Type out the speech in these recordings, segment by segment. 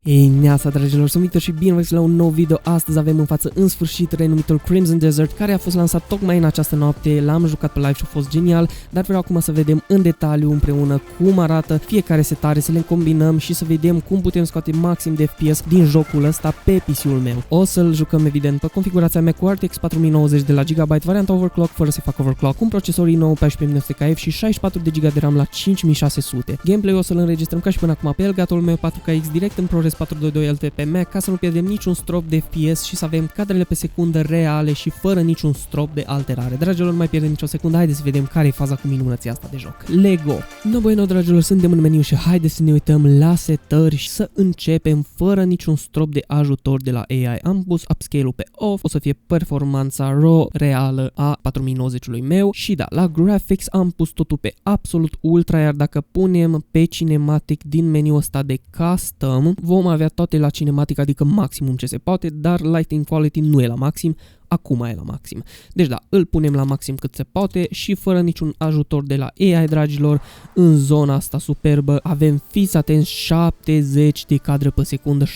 Ei, neața, dragilor, sunt Victor și bine v-ați la un nou video. Astăzi avem în față în sfârșit renumitul Crimson Desert, care a fost lansat tocmai în această noapte. L-am jucat pe live și a fost genial, dar vreau acum să vedem în detaliu împreună cum arată fiecare setare, să le combinăm și să vedem cum putem scoate maxim de FPS din jocul ăsta pe PC-ul meu. O să-l jucăm evident pe configurația mea cu RTX 4090 de la Gigabyte, varianta overclock fără să fac overclock, cu un procesor i9 14900 KF și 64 de GB de RAM la 5600. Gameplay-ul o să-l înregistrăm ca și până acum pe Elgato-ul meu 4K direct în ProRes 422 LT pe Mac, ca să nu pierdem niciun strop de FPS și să avem cadrele pe secundă reale și fără niciun strop de alterare. Dragilor, nu mai pierdem nicio secundă, haideți să vedem care e faza cu minunăția asta de joc. Lego! No, bueno, dragilor, suntem în meniu și haideți să ne uităm la setări și să începem fără niciun strop de ajutor de la AI. Am pus upscale-ul pe off, o să fie performanța RAW reală a 4090-ului meu și da, la graphics am pus totul pe absolut ultra, iar dacă punem pe cinematic din meniul ăsta de custom, vom avea toate la cinematic, adică maximum ce se poate, dar lighting quality nu e la maxim, acum e la maxim. Deci da, îl punem la maxim cât se poate și fără niciun ajutor de la AI, dragilor, în zona asta superbă avem, fiți atenți, 70 de cadre pe secundă, 70-80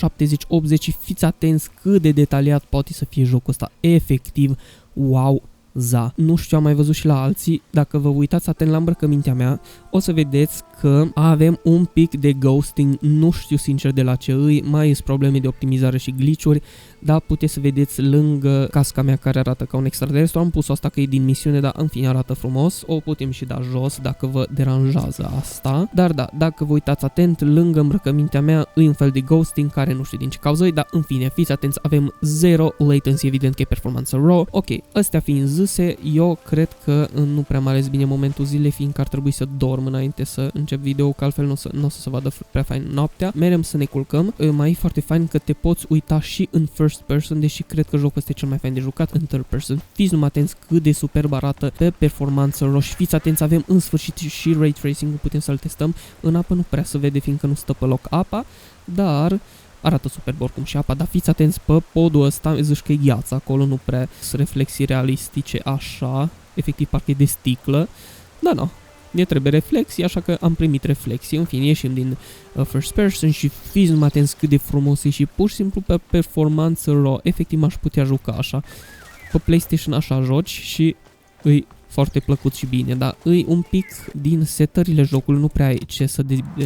și fiți atenți cât de detaliat poate să fie jocul ăsta, efectiv, wow! Nu știu, am mai văzut și la alții. Dacă vă uitați atent la îmbrăcămintea mea, o să vedeți că avem un pic de ghosting, nu știu sincer de la ce îi, mai sunt probleme de optimizare și glitch-uri, dar puteți să vedeți lângă casca mea care arată ca un extraterestru, am pus asta că e din misiune, dar în fine arată frumos, o putem și da jos dacă vă deranjează asta, dar da, dacă vă uitați atent, lângă îmbrăcămintea mea e un fel de ghosting care nu știu din ce cauză e, dar în fine, fiți atenți, avem 0 latency, evident că e performanță RAW. Ok, astea fiind zise, eu cred că nu prea am ales bine momentul zilei, fiindcă ar trebui să dorm înainte să încep video, că altfel nu o să se vadă prea fain noaptea. Merem să ne culcăm. Mai e foarte fain că te poți uita și în first person, deși cred că jocul ăsta e cel mai fain de jucat în third person. Fiți numai atenți cât de superb arată pe performanță RAW și fiți atenți, avem în sfârșit și ray tracing-ul, putem să-l testăm. În apă nu prea se vede, fiindcă nu stă pe loc apa, dar arată superb oricum și apa, dar fiți atenți pe podul ăsta, zici că e gheață acolo, nu prea sunt reflexii realistice așa, efectiv parcă e de sticlă, dar nu, ne trebuie reflexii, așa că am primit reflexii. În fine, ieșim din first person și fiți numai atenți cât de frumos e și pur și simplu pe performanță RAW, efectiv m-aș putea juca așa, pe PlayStation așa joci și îi foarte plăcut și bine, dar îi un pic din setările jocului, nu prea ai ce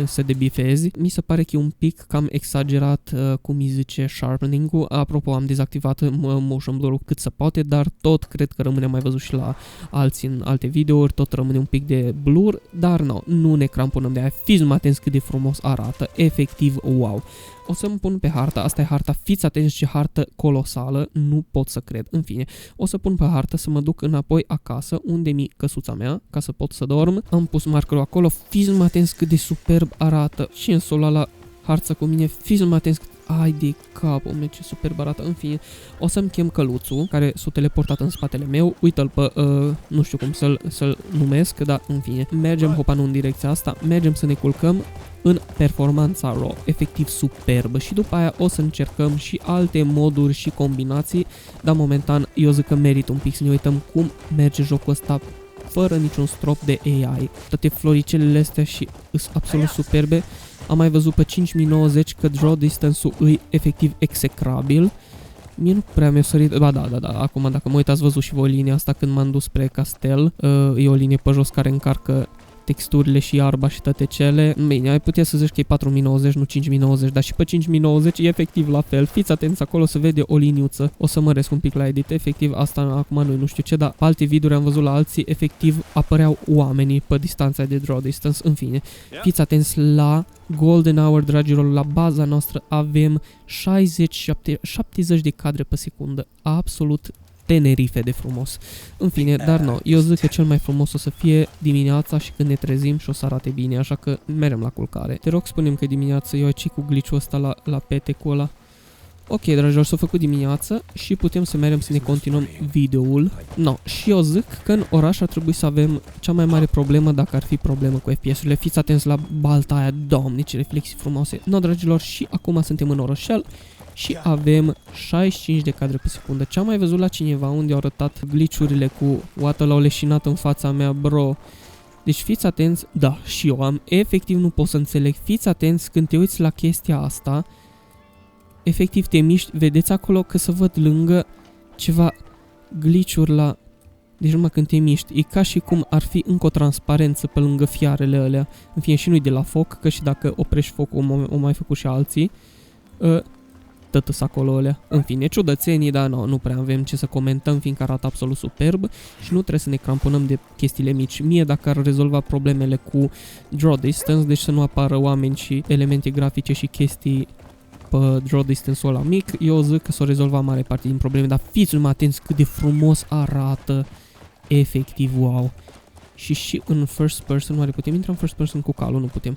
să debifezi. Mi se pare că e un pic cam exagerat, cum îi zice, sharpening-ul. Apropo, am dezactivat motion blur-ul cât se poate, dar tot cred că rămâne, mai văzut și la alții în alte videouri, tot rămâne un pic de blur, dar nu ne cramponăm de aia. Fiți numai atenți cât de frumos arată, efectiv, wow! O să-mi pun pe harta, asta e harta, fiți atenți ce hartă colosală, nu pot să cred. În fine, o să pun pe hartă să mă duc înapoi acasă, unde mi căsuța mea, ca să pot să dorm. Am pus markerul acolo, fiți numai atenți cât de superb arată și în sola la harță cu mine, fiți numai atenți cât... Ai de capul meu, ce superb arată. În fine, o să-mi chem căluțul, care s-a teleportat în spatele meu, uită-l pe, nu știu cum să-l numesc, dar în fine, mergem hopanul în direcția asta, mergem să ne culcăm în performanța RAW, efectiv superbă, și după aia o să încercăm și alte moduri și combinații, dar momentan eu zic că merită un pic să ne uităm cum merge jocul ăsta fără niciun strop de AI. Toate floricelele astea și sunt absolut superbe. Am mai văzut pe 5090 că draw distance-ul e efectiv execrabil. Mie nu prea mi-a sărit... Ba da, acum dacă mă uitați, văzut și voi linia asta când m-am dus spre castel. E o linie pe jos care încarcă texturile și iarba și toate cele. Bine, ai putea să zici că e 4090, nu 5090, dar și pe 5090 e efectiv la fel. Fiți atenți acolo, se vede o liniuță. O să măresc un pic la edit, efectiv asta acum nu știu ce, dar pe alte videouri am văzut la alții, efectiv apăreau oamenii pe distanța de draw distance. În fine, fiți atenți la golden hour, dragilor, la baza noastră avem 60-70 de cadre pe secundă, absolut Tenerife de frumos. În fine, dar nu, eu zic că cel mai frumos o să fie dimineața și când ne trezim și o să arate bine, așa că merem la culcare. Te rog, spune-mi că dimineața eu aici cu glitch-ul ăsta la petecul ăla. Ok, dragilor, s-a făcut dimineața și putem să mergem să ne continuăm videoul. Și eu zic că în oraș ar trebui să avem cea mai mare problemă, dacă ar fi problemă cu FPS-urile. Fiți atenți la balta aia, doamne, ce reflexii frumoase. Dragilor, și acum suntem în orășel și avem 65 de cadre pe secundă. Ce am mai văzut la cineva unde au arătat glitch-urile cu oată l-au leșinat în fața mea, bro. Deci fiți atenți, da, și eu am, efectiv nu pot să înțeleg, fiți atenți când te uiți la chestia asta, efectiv te miști, vedeți acolo că să văd lângă ceva glitch-uri la... Deci numai când te miști, e ca și cum ar fi încă o transparență pe lângă fiarele alea. În fine, și nu-i de la foc, că și dacă oprești focul, o mai făcut și alții. Tătăs acolo alea. În fine, ciudățenii, dar nu prea avem ce să comentăm, fiindcă arată absolut superb și nu trebuie să ne cramponăm de chestiile mici. Mie, dacă ar rezolva problemele cu draw distance, deci să nu apară oameni și elemente grafice și chestii pe draw distance-ul ăla mic, eu zic că s-o rezolva mare parte din probleme, dar fiți numai atenți cât de frumos arată. Efectiv, wow. Și în first person, oare putem intra în first person cu calul? Nu putem.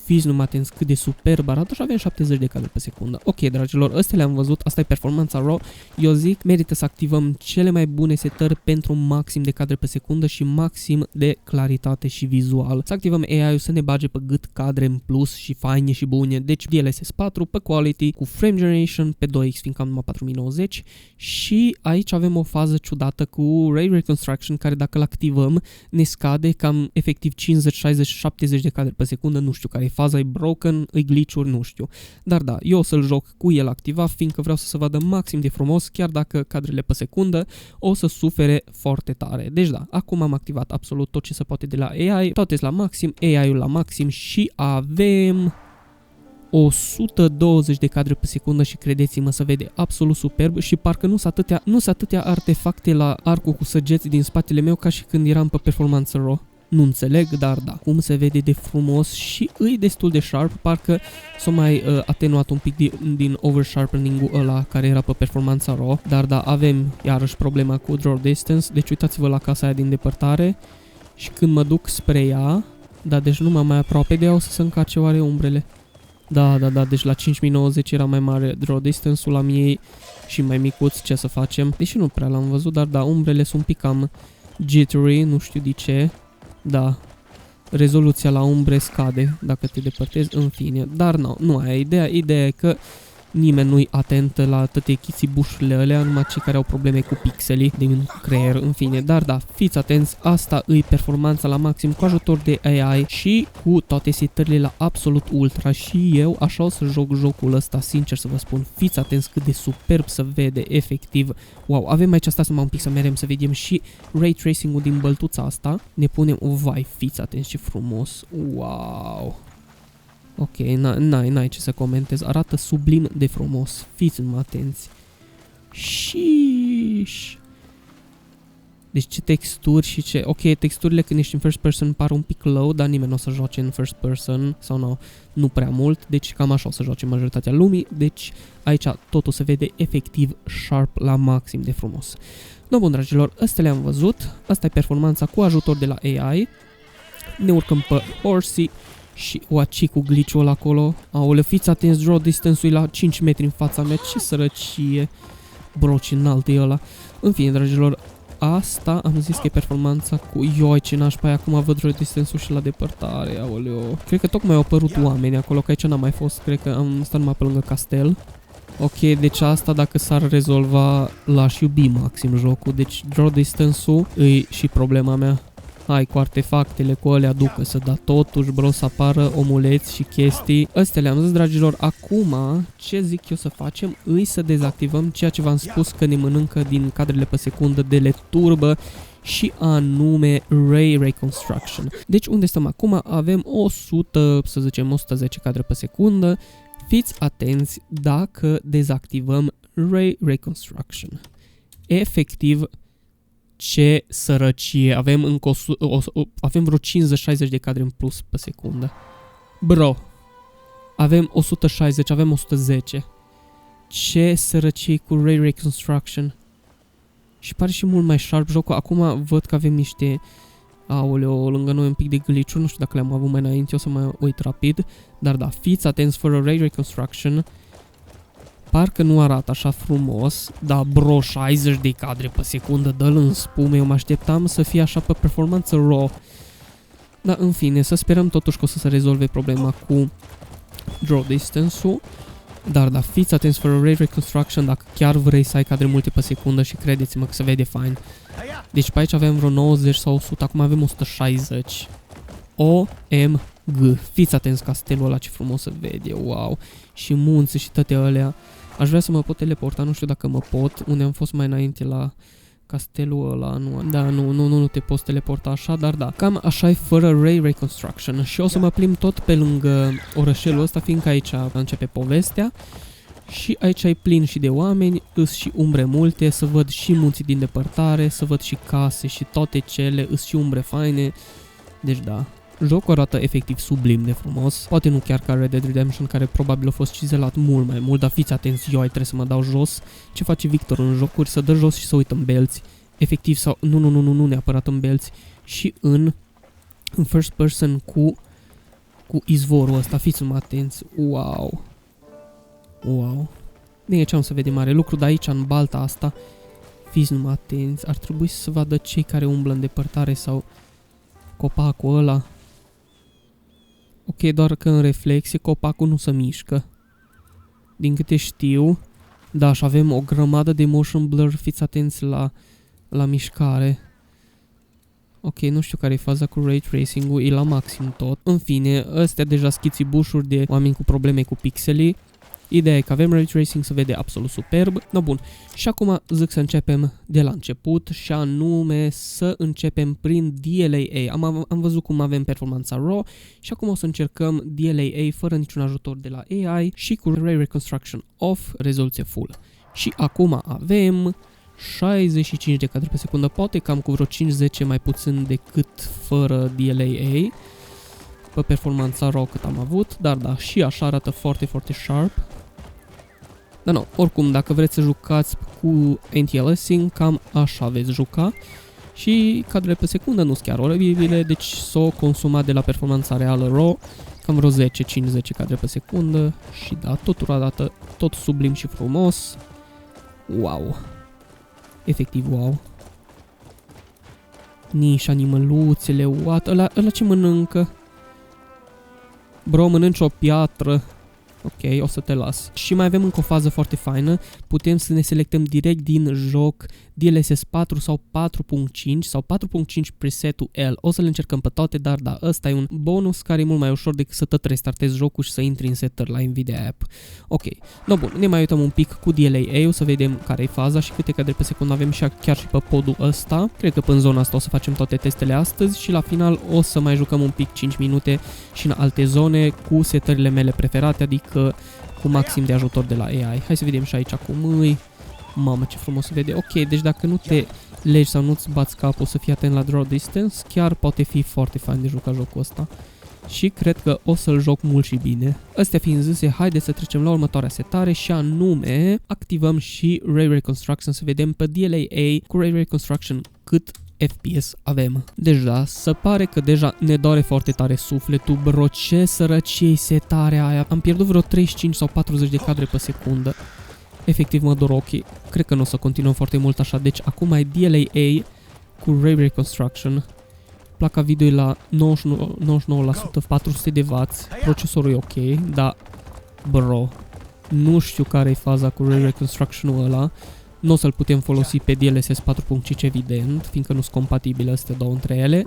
Fiți numai atenți cât de superb arată și avem 70 de cadre pe secundă. Ok, dragilor, astea le-am văzut, asta e performanța RAW. Eu zic, merită să activăm cele mai bune setări pentru maxim de cadre pe secundă și maxim de claritate și vizual. Să activăm AI-ul să ne bage pe gât cadre în plus și faine și bune. Deci DLSS 4 pe quality, cu frame generation pe 2x, fiindcă am numai 4090 și aici avem o fază ciudată cu Ray Reconstruction, care dacă l-activăm ne scade cam efectiv 50, 60, 70 de cadre pe secundă, nu știu care e faza, e broken, e glitch-uri, nu știu. Dar da, eu o să-l joc cu el activat, fiindcă vreau să se vadă maxim de frumos, chiar dacă cadrele pe secundă o să sufere foarte tare. Deci da, acum am activat absolut tot ce se poate de la AI, toate la maxim, AI-ul la maxim și avem 120 de cadre pe secundă și credeți-mă, se vede absolut superb și parcă nu sunt atâtea artefacte la arcul cu săgeți din spatele meu ca și când eram pe performanță RAW. Nu înțeleg, dar da, cum se vede de frumos și îi destul de sharp, parcă s-a mai atenuat un pic din oversharpening-ul ăla care era pe performanța RAW, dar da, avem iarăși problema cu draw distance, deci uitați-vă la casa aia din depărtare și când mă duc spre ea, da, deci numai mai aproape de ea o să se încarce oare umbrele. Da, deci la 5090 era mai mare draw distance-ul, la mie și mai micuț, ce să facem, deși nu prea l-am văzut, dar da, umbrele sunt un pic cam jittery, nu știu de ce. Da, rezoluția la umbre scade dacă te depărtezi, în fine, dar nu aia e ideea e că nimeni nu-i atent la toate chițibușurile alea, numai cei care au probleme cu pixelii din creier, în fine, dar da, fiți atenți, asta îi performanța la maxim cu ajutor de AI și cu toate setările la absolut ultra și eu așa o să joc jocul ăsta, sincer să vă spun, fiți atenți cât de superb se vede, efectiv, wow, avem aici asta să mă un pic să merem să vedem și ray tracing-ul din băltuța asta, ne punem, vai, fiți atenți ce frumos, wow. Ok, n-ai ce să comentez, arată sublim de frumos, fiți atenți. Sheesh. Deci ce texturi și ce... Ok, texturile când ești în first person par un pic low, dar nimeni nu o să joace în first person, sau nu prea mult, deci cam așa o să joace majoritatea lumii, deci aici totul se vede efectiv sharp la maxim de frumos. No, bun, dragilor, astea le-am văzut, asta e performanța cu ajutor de la AI, ne urcăm pe Horsey. Și oaci cu glitch-ul acolo. Aoleu, fiți atenți, draw distance-ul la 5 metri în fața mea. Ce sărăcie. Broci înalt e ăla. În fine, dragilor, asta am zis că e performanța cu... Ioi, ce nașpa, acum văd draw distance-ul și la depărtare. Aoleu. Cred că tocmai au apărut oameni acolo, că aici n-am mai fost. Cred că am stat numai pe lângă castel. Ok, deci asta dacă s-ar rezolva, l-aș iubi maxim jocul. Deci draw distance-ul e și problema mea. Hai, cu artefactele, cu alea ducă să da totuși, bro, să apară omuleți și chestii. Astea le-am zis, dragilor, acum ce zic eu să facem îi să dezactivăm ceea ce v-am spus că ne mănâncă din cadrele pe secundă de le turbă și anume Ray Reconstruction. Deci unde stăm acum? Avem 100, să zicem 110 cadre pe secundă. Fiți atenți dacă dezactivăm Ray Reconstruction. Efectiv, ce sărăcie, avem încă avem vreo 50-60 de cadre în plus pe secundă. Bro, avem 160, avem 110. Ce sărăcie cu Ray Reconstruction. Și pare și mult mai sharp jocul. Acum văd că avem niște... Aoleo, lângă noi un pic de glitch-uri, nu știu dacă le-am avut mai înainte, o să mă uit rapid. Dar da, fiți atenți, fără Ray Reconstruction parcă nu arată așa frumos, dar bro, 60 de cadre pe secundă, dă-l în spume, eu mă așteptam să fie așa pe performanță RAW. Dar în fine, să sperăm totuși că o să se rezolve problema cu draw distance-ul. Dar da, fiți atenți fără Ray Reconstruction dacă chiar vrei să ai cadre multe pe secundă și credeți-mă că se vede fain. Deci pe aici avem vreo 90 sau 100, acum avem 160. OMG. Fiți atenți castelul ăla ce frumos se vede, wow. Și munți și toate alea. Aș vrea să mă pot teleporta, nu știu dacă mă pot, unde am fost mai înainte la castelul ăla, nu te poți teleporta așa, dar da, cam așa e fără Ray Reconstruction și o să mă plimb tot pe lângă orășelul ăsta, fiindcă aici începe povestea și aici e plin și de oameni, îs și umbre multe, să văd și munții din depărtare, să văd și case și toate cele, îs și umbre faine, deci da. Jocul arată efectiv sublim de frumos, poate nu chiar ca Red Dead Redemption, care probabil a fost cizelat mult mai mult, dar fiți atenți, eu trebuie să mă dau jos. Ce face Victor în jocuri? Să dă jos și să uită în belți, efectiv, sau nu neapărat în belți, și în first person cu izvorul ăsta, fiți numai atenți, wow. De ce am să vedem mare lucru, dar aici în balta asta, fiți numai atenți, ar trebui să vadă cei care umblă în depărtare sau copacul ăla. Ok, doar că în reflexie copacul nu se mișcă. Din câte știu, da, și avem o grămadă de motion blur, fiți atenți la mișcare. Ok, nu știu care e faza cu ray tracing-ul, e la maxim tot. În fine, astea deja schițibușuri de oameni cu probleme cu pixelii. Ideea e că avem ray tracing, se vede absolut superb. No, bun. Și acum zic să începem de la început și anume să începem prin DLAA. Am văzut cum avem performanța RAW și acum o să încercăm DLAA fără niciun ajutor de la AI și cu Ray Reconstruction Off, rezoluție full. Și acum avem 65 de cadre pe secundă, poate cam cu vreo 5-10 mai puțin decât fără DLAA. Pe performanța RAW cât am avut, dar da, și așa arată foarte, foarte sharp. Dar nu, oricum, dacă vreți să jucați cu anti-aliasing, cam așa veți juca. Și cadrele pe secundă nu sunt chiar oribile, deci s-o consumat de la performanța reală RAW, cam vreo 10-5-10 cadre pe secundă. Și da, totul arată tot sublim și frumos. Wow! Efectiv, wow! Nici animăluțele, what? Ăla ce mănâncă? Bro, mănânci o piatră. Ok, o să te las. Și mai avem încă o fază foarte faină. Putem să ne selectăm direct din joc DLSS 4 sau 4.5 sau 4.5 presetul L. O să le încercăm pe toate, dar da, ăsta e un bonus care e mult mai ușor decât să tot restartezi jocul și să intri în setări la Nvidia App. Ok, no, bun, ne mai uităm un pic cu DLAA, o să vedem care e faza și câte cadre pe secundă avem și chiar și pe podul ăsta. Cred că până în zona asta o să facem toate testele astăzi și la final o să mai jucăm un pic 5 minute și în alte zone cu setările mele preferate, adică cu maxim de ajutor de la AI. Hai să vedem și aici cum îi. Mamă, ce frumos se vede. Ok, deci dacă nu te legi sau nu-ți bați capul să fii atent la draw distance, chiar poate fi foarte fain de jucat jocul ăsta. Și cred că o să-l joc mult și bine. Astea fiind zise, haideți să trecem la următoarea setare și anume activăm și Ray Reconstruction, să vedem pe DLAA cu Ray Reconstruction cât FPS avem. Deja, se pare că deja ne doare foarte tare sufletul, bro, ce sărăcie setarea aia. Am pierdut vreo 35 sau 40 de cadre pe secundă. Efectiv mă dor ochii. Cred că nu o să continuăm foarte mult așa, deci acum ai DLAA cu Ray Reconstruction. Placa video e la 99%, 400 de W, procesorul e ok, dar bro, nu știu care e faza cu Ray Reconstruction-ul ăla. Nu o să-l putem folosi pe DLSS 4.5 evident, fiindcă nu sunt compatibile astea două între ele,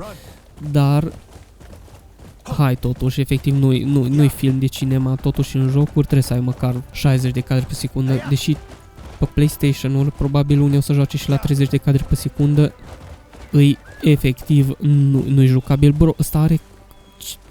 dar hai totuși, efectiv nu-i film de cinema, totuși în jocuri trebuie să ai măcar 60 de cadre pe secundă, deși pe PlayStation-ul probabil unii o să joace și la 30 de cadre pe secundă, îi efectiv nu-i jucabil, bro, ăsta are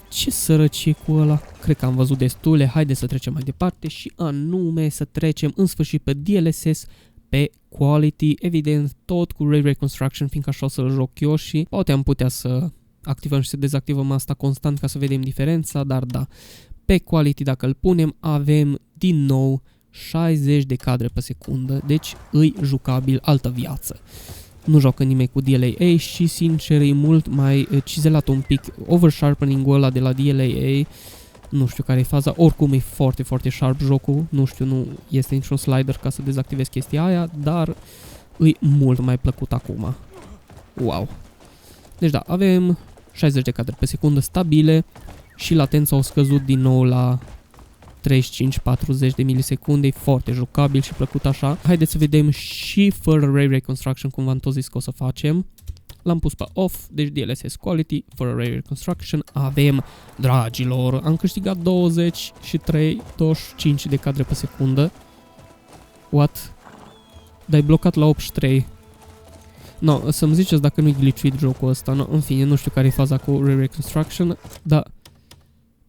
ce sărăcie cu ăla. Cred că am văzut destule, haideți să trecem mai departe și anume să trecem în sfârșit pe DLSS pe Quality, evident tot cu Ray Reconstruction, fiindcă așa o să-l joc eu și poate am putea să activăm și să dezactivăm asta constant ca să vedem diferența, dar da, pe Quality dacă îl punem avem din nou 60 de cadre pe secundă, deci îi jucabil, altă viață. Nu joacă nimeni cu DLAA și sincer e mult mai cizelat un pic, oversharpening-ul ăla de la DLAA, nu știu care e faza, oricum e foarte, foarte sharp jocul, nu știu, nu este niciun slider ca să dezactivez chestia aia, dar e mult mai plăcut acum. Wow! Deci da, avem 60 de cadre pe secundă stabile și latența a scăzut din nou la 35-40 de milisecunde, e foarte jucabil și plăcut așa. Haideți să vedem și fără Ray Reconstruction, cum v-am tot zis că o să facem. L-am pus pe off, deci DLSS Quality, fără Ray Reconstruction, avem, dragilor, am câștigat 23-25 de cadre pe secundă. What? Dar e blocat la 83. No, să-mi ziceți dacă nu-i glitchuit jocul ăsta. No, în fine, nu știu care e faza cu Ray Reconstruction, dar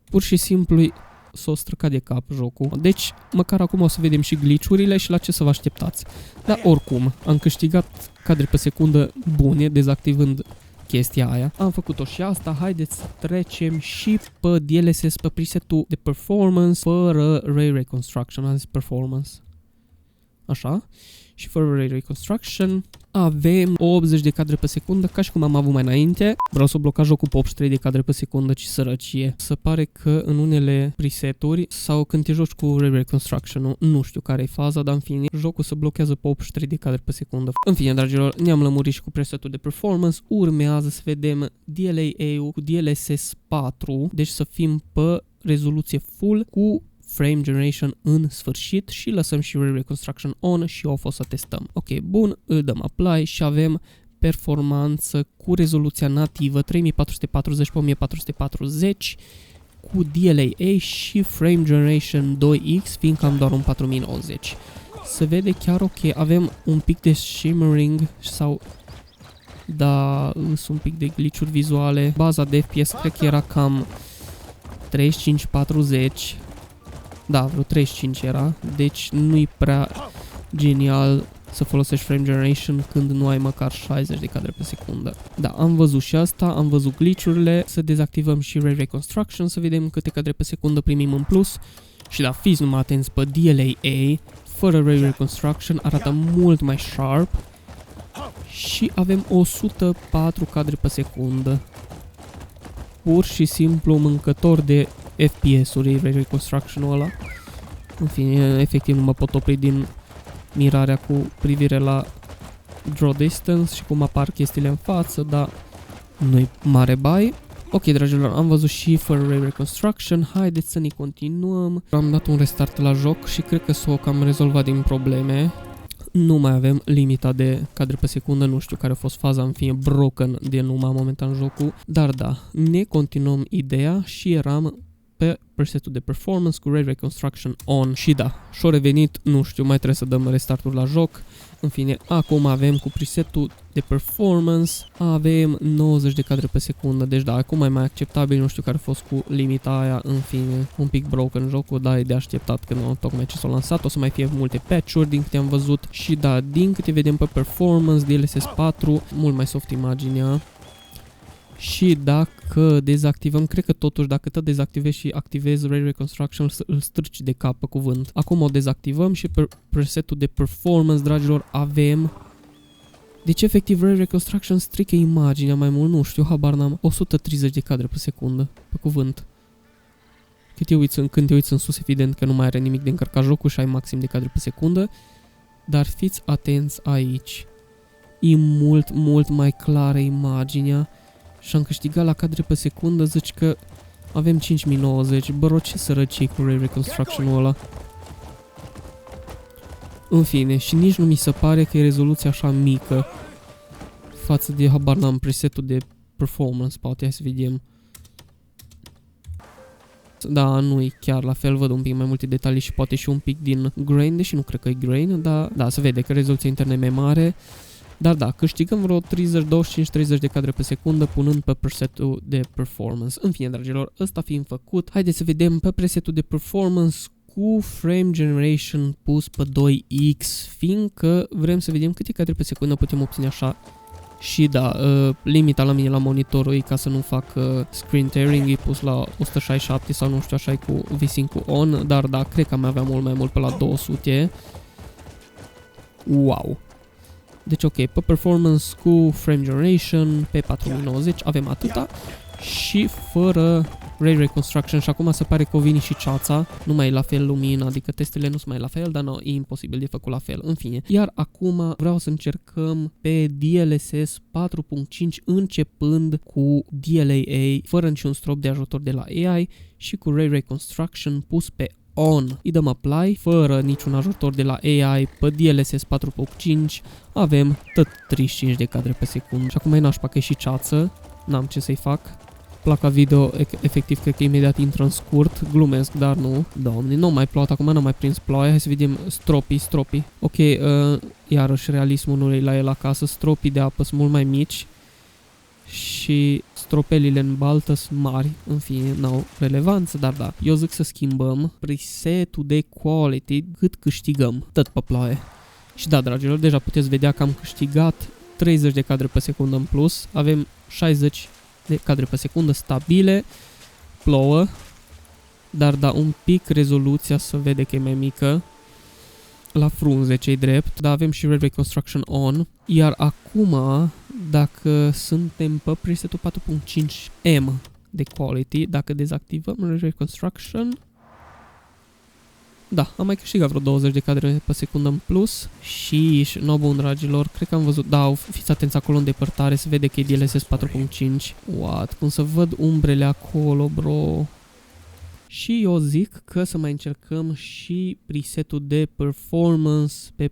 pur și simplu s-o străcat de cap jocul. Deci, măcar acum o să vedem și glitch-urile și la ce să vă așteptați. Dar oricum, am câștigat cadre pe secundă bune, dezactivând chestia aia. Am făcut-o și asta, haideți să trecem și pe DLSS, pe presetul de performance, fără Ray Reconstruction, am zis performance. Așa. Și fără Ray Reconstruction avem 80 de cadre pe secundă, ca și cum am avut mai înainte. Vreau să bloc jocul pe 83 de cadre pe secundă, ci sărăcie. Se pare că în unele preseturi sau când te joci cu Ray Reconstruction, nu știu care e faza, dar în fine, jocul se blochează pe 83 de cadre pe secundă. În fine, dragilor, ne-am lămurit și cu presetul de performance. Urmează să vedem DLA-ul cu DLSS 4, deci să fim pe rezoluție full cu frame generation în sfârșit și lăsăm și Ray Reconstruction on și off, o să testăm. Ok, bun, îl dăm apply și avem performanță cu rezoluția nativă 3440 x 1440 cu DLA și frame generation 2x, fiindcă am doar un 4090. Se vede chiar ok, avem un pic de shimmering sau da, sunt un pic de glitch-uri vizuale. Baza de FPS cred că era cam 35-40. Da, vreo 35 era, deci nu-i prea genial să folosești frame generation când nu ai măcar 60 de cadre pe secundă. Da, am văzut și asta, am văzut glitch-urile, să dezactivăm și Ray Reconstruction, să vedem câte cadre pe secundă primim în plus. Și da, fiți numai atenți pe DLA, fără Ray Reconstruction, arată mult mai sharp. Și avem 104 cadre pe secundă. Pur și simplu mâncător de FPS-uri, Ray Reconstruction-ul ăla. În fine, efectiv nu mă pot opri din mirarea cu privire la draw distance și cum apar chestiile în față, dar nu-i mare bai. Ok, dragilor, am văzut și fără Ray Reconstruction, haideți să ne continuăm. Am dat un restart la joc și cred că s-o cam rezolvat din probleme. Nu mai avem limita de cadre pe secundă, nu știu care a fost faza, în fine, broken de numai momentan jocul. Dar da, ne continuăm ideea și eram pe presetul de performance cu Ray Reconstruction on și da, și-a revenit, nu știu, mai trebuie să dăm restartul la joc. În fine, acum avem cu presetul de performance, avem 90 de cadre pe secundă, deci da, acum e mai acceptabil, nu știu care a fost cu limita aia, în fine, un pic broken jocul, dar e de așteptat că nu, tocmai ce s-a lansat, o să mai fie multe patch-uri din câte am văzut și da, din câte vedem pe performance, DLSS 4, mult mai soft imaginea. Și dacă dezactivăm, cred că totuși dacă tot dezactivezi și activezi Ray Reconstruction, îl strici de cap pe cuvânt. Acum o dezactivăm și pe presetul de performance, dragilor, avem... Deci efectiv Ray Reconstruction strică imaginea mai mult, nu știu, habar n-am. 130 de cadre pe secundă, pe cuvânt. Când te uiți în sus, evident că nu mai are nimic de încărcat jocul și ai maxim de cadre pe secundă. Dar fiți atenți aici. E mult mai clară imaginea. Și am câștigat la cadre pe secundă, zici că avem 5090, bă, ce sărăcie cu Ray Reconstruction-ul ăla. În fine, și nici nu mi se pare că e rezoluția așa mică față de, habar n-am, presetul de performance, poate, hai să vedem. Da, nu e chiar la fel, văd un pic mai multe detalii și poate și un pic din grain, deși nu cred că e grain, dar da, se vede că rezoluția internă e mai mare. Dar da, câștigăm vreo 30, 25, 30 de cadre pe secundă punând pe presetul de performance. În fine, dragilor, ăsta fiind făcut, haideți să vedem pe presetul de performance cu frame generation pus pe 2x, fiindcă vrem să vedem câte cadre pe secundă putem obține așa. Și da, limita la mine la monitorul e ca să nu fac screen tearing, e pus la 167 sau nu știu, așa e cu VSync cu on, dar da, cred că am avea mult mai mult pe la 200. Wow! Deci ok, pe performance cu frame generation, pe 4090 avem atâta și fără Ray Reconstruction și acum se pare că o vine și ceața, nu mai e la fel lumina, adică testele nu sunt mai la fel, dar nu, e imposibil de făcut la fel, în fine. Iar acum vreau să încercăm pe DLSS 4.5 începând cu DLA fără niciun strop de ajutor de la AI și cu Ray Reconstruction pus pe on. Îi dăm apply, fără niciun ajutor de la AI, pe DLSS 4.5 avem tot 35 de cadre pe secundă. Și acum e nașpa că e și ceață, n-am ce să-i fac. placa video efectiv cred că imediat intră în scurt, glumesc, dar nu. Doamne, nu mai plouat, acum n-am mai prins ploaia, hai să vedem stropii. Ok, iarăși realismul nu e la el acasă, stropii de apă sunt mult mai mici și stropelile în baltă sunt mari, în fine, n-au relevanță, dar da. Eu zic să schimbăm presetul de quality cât câștigăm, tot pe ploaie. Și da, dragilor, deja puteți vedea că am câștigat 30 de cadre pe secundă în plus, avem 60 de cadre pe secundă stabile, plouă, dar da, un pic rezoluția se vede că e mai mică, la frunze cei drept, dar avem și Red Reconstruction on, iar acum, dacă suntem pe presetul 4.5M de quality, dacă dezactivăm Red Reconstruction, da, am mai câștigat vreo 20 de cadre pe secundă în plus și, no bun, dragilor, cred că am văzut, da, fiți atenți acolo în depărtare, se vede că e DLSS 4.5. What? Cum să văd umbrele acolo, bro? Și eu zic că să mai încercăm și presetul de performance pe 4.5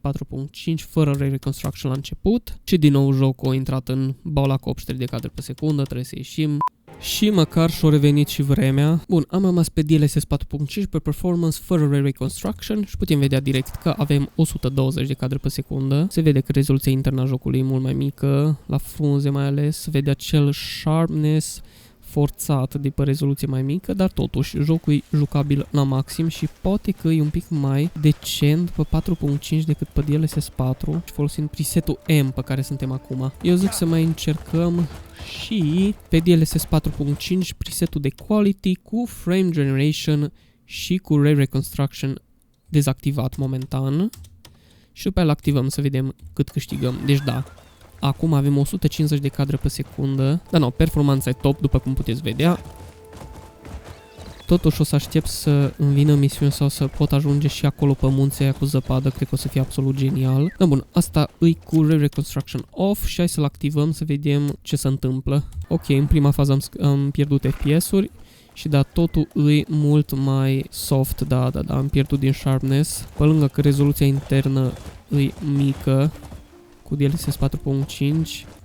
fără Ray Reconstruction la început. Și din nou jocul a intrat în baula cu 83 de cadre pe secundă, trebuie să ieșim. Și măcar și-a revenit și vremea. Bun, am rămas pe DLSS 4.5 pe performance fără Ray Reconstruction și putem vedea direct că avem 120 de cadre pe secundă. Se vede că rezoluția internă a jocului e mult mai mică, la frunze mai ales, se vede acel sharpness forțat de pe rezoluție mai mică, dar totuși jocul e jucabil la maxim și poate că e un pic mai decent pe 4.5 decât pe DLSS 4 și folosind presetul M pe care suntem acum. Eu zic să mai încercăm și pe DLSS 4.5 presetul de quality cu frame generation și cu ray reconstruction dezactivat momentan și după aia îl activăm să vedem cât câștigăm. Deci da, acum avem 150 de cadre pe secundă, dar nu, performanța e top după cum puteți vedea. Totuși o să aștept să îmi vină misiuni sau să pot ajunge și acolo pe munții aia cu zăpadă, cred că o să fie absolut genial. Da, bun, asta îi cu Ray Reconstruction off și hai să-l activăm să vedem ce se întâmplă. Ok, în prima fază am pierdut FPS-uri și da, totul îi mult mai soft, da, am pierdut din sharpness, pe lângă că rezoluția internă îi mică cu DLSS 4.5,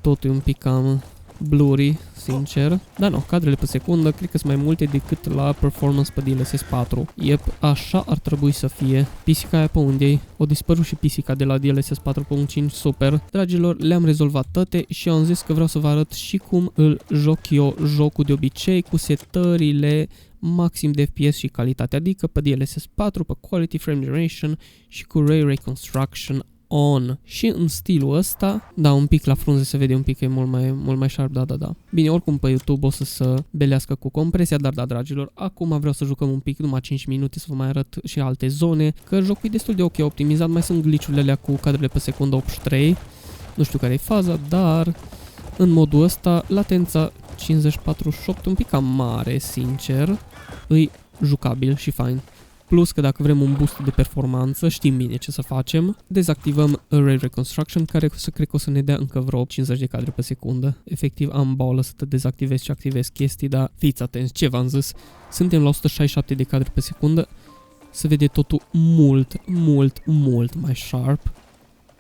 totul e un pic cam blurry, sincer. Dar nu, cadrele pe secundă cred că sunt mai multe decât la performance pe DLSS 4. Yep, așa ar trebui să fie. Pisica aia pe unde-i? O dispărut și pisica de la DLSS 4.5, super. Dragilor, le-am rezolvat toate și am zis că vreau să vă arăt și cum îl joc eu jocul de obicei, cu setările maxim de FPS și calitate, adică pe DLSS 4, pe Quality Frame Generation și cu Ray Reconstruction on. Și în stilul ăsta, da, un pic la frunze se vede un pic că e mult mai sharp, da. Bine, oricum pe YouTube o să se belească cu compresia, dar da, dragilor, acum vreau să jucăm un pic, numai 5 minute, să vă mai arăt și alte zone, că jocul e destul de ok optimizat, mai sunt glitch-urile alea cu cadrele pe secundă 83, nu știu care e faza, dar în modul ăsta, latența 50-48, un pic cam mare, sincer, îi jucabil și fain. Plus că dacă vrem un boost de performanță, știm bine ce să facem. Dezactivăm Ray Reconstruction, care cred că o să ne dea încă vreo 50 de cadre pe secundă. Efectiv am baulă să te dezactivez și activez chestii, dar fiți atenți, ce v-am zis. Suntem la 167 de cadre pe secundă. Se vede totul mult mai sharp.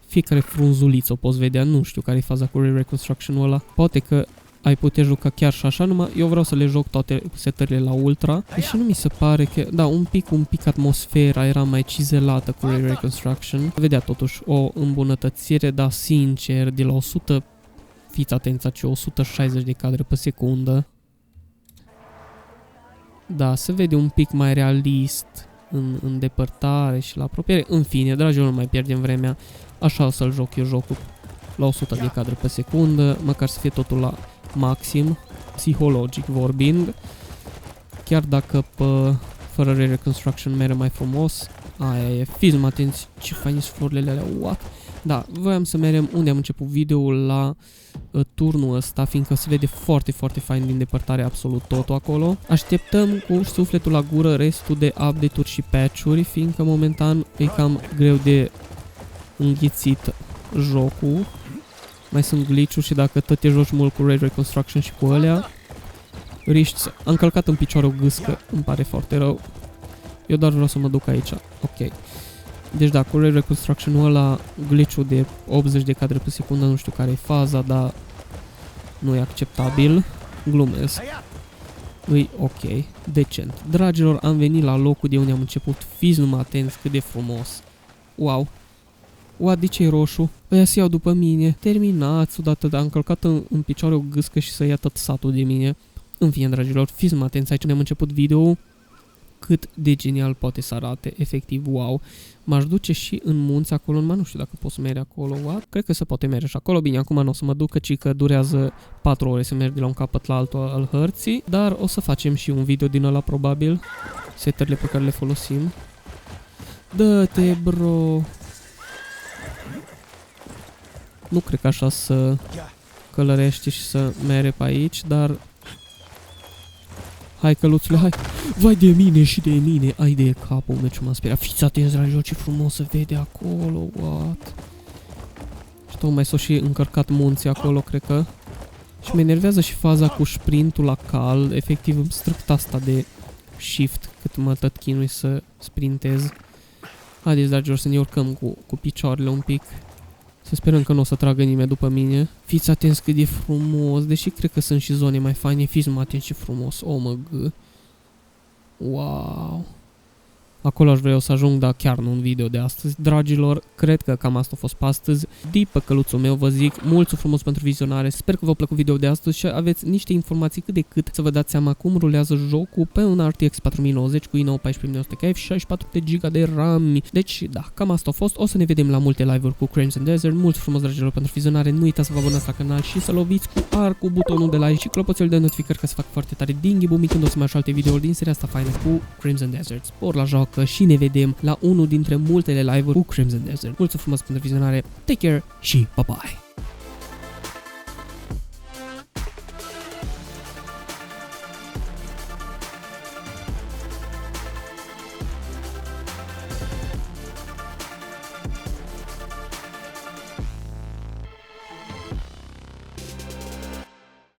Fiecare frunzuliță o poți vedea, nu știu care e faza cu Ray Reconstruction-ul ăla. Poate că ai putea juca chiar și așa, numai eu vreau să le joc toate setările la ultra. Deși nu mi se pare că, da, un pic atmosfera era mai cizelată cu Ray Reconstruction. Vedea totuși o îmbunătățire, dar sincer, de la 100, fiți atenți, 160 de cadre pe secundă. Da, se vede un pic mai realist în depărtare și la apropiere. În fine, dragilor, nu mai pierdem vremea. Așa o să-l joc eu jocul la 100 de cadre pe secundă, măcar să fie totul la maxim, psihologic vorbind, chiar dacă fără Ray Reconstruction merge mai frumos. Aia e, fiți atenți ce fain sunt florile alea, what? Da, voiam să mergem unde am început videoul, la turnul ăsta, fiindcă se vede foarte fain din depărtare absolut totul acolo. Așteptăm cu sufletul la gură restul de update-uri și patch-uri, fiindcă momentan e cam greu de înghițit jocul. Mai sunt glitch-uri și dacă tot te joci mult cu Ray Reconstruction și cu alea, riști să... Am călcat în picioare o gâscă, îmi pare foarte rău. Eu doar vreau să mă duc aici. Ok. Deci da, cu Ray Reconstruction-ul ăla, glitch-ul de 80 de cadre pe secundă, nu știu care e faza, dar nu e acceptabil. Glumesc. Îi ok, decent. Dragilor, am venit la locul de unde am început. Fiți numai atenți cât de frumos. Wow. What, de ce e roșu? Ăia se iau după mine. Terminați odată, am călcat în picioare o gâscă și să ia tot satul de mine. În fine, dragilor, fiți numai atenți aici unde am început video. Cât de genial poate să arate, efectiv, wow. M-aș duce și în munți acolo, numai nu știu dacă pot să merg acolo, what? Cred că se poate merge și acolo, bine, acum nu o să mă duc, căci că durează 4 ore să merg de la un capăt la altul al hărții, dar o să facem și un video din ăla, probabil, setările pe care le folosim. Dă-te, bro! Nu cred că așa să călărești și să mere pe aici, dar... Hai, căluțule, hai! Vai de mine și de mine! Ai de capul meu ce m-a speriat. Fiți atenți, dragilor, ce frumos se vede acolo, what? Și tocmai s-o și încărcat munții acolo, cred că. Și mă enervează și faza cu sprintul la cal. Efectiv îmi străct asta de shift cât mă tot chinui să sprintez. Haideți, dragilor, să ne urcăm cu picioarele un pic. Să sperăm că nu o să tragă nimeni după mine. Fiți atenți cât de frumos, deși cred că sunt și zone mai faine. Fiți numai atenți ce frumos, omg. Wow. Acolo aș vrea să ajung, dar chiar nu în video de astăzi. Dragilor, cred că cam asta a fost pe astăzi. De pe căluțul meu vă zic, mult frumos pentru vizionare. Sper că v-a plăcut video de astăzi și aveți niște informații cât de cât să vă dați seama cum rulează jocul pe un RTX 4090 cu i9 14900K și 64 de GB de RAM. Deci, da, cam asta a fost. O să ne vedem la multe live-uri cu Crimson Desert. Mult frumos, dragilor, pentru vizionare. Nu uitați să vă abonați la canal și să loviți cu arcul butonul de like și clopoțelul de notificări ca să fac foarte tare dinghi-bumi când o să mai așa alte videouri din seria asta faină cu Crimson Desert. Spor la joacă și ne vedem la unul dintre multele live-uri cu Crimson Desert. Mulțumesc frumos pentru vizionare, take care și bye bye!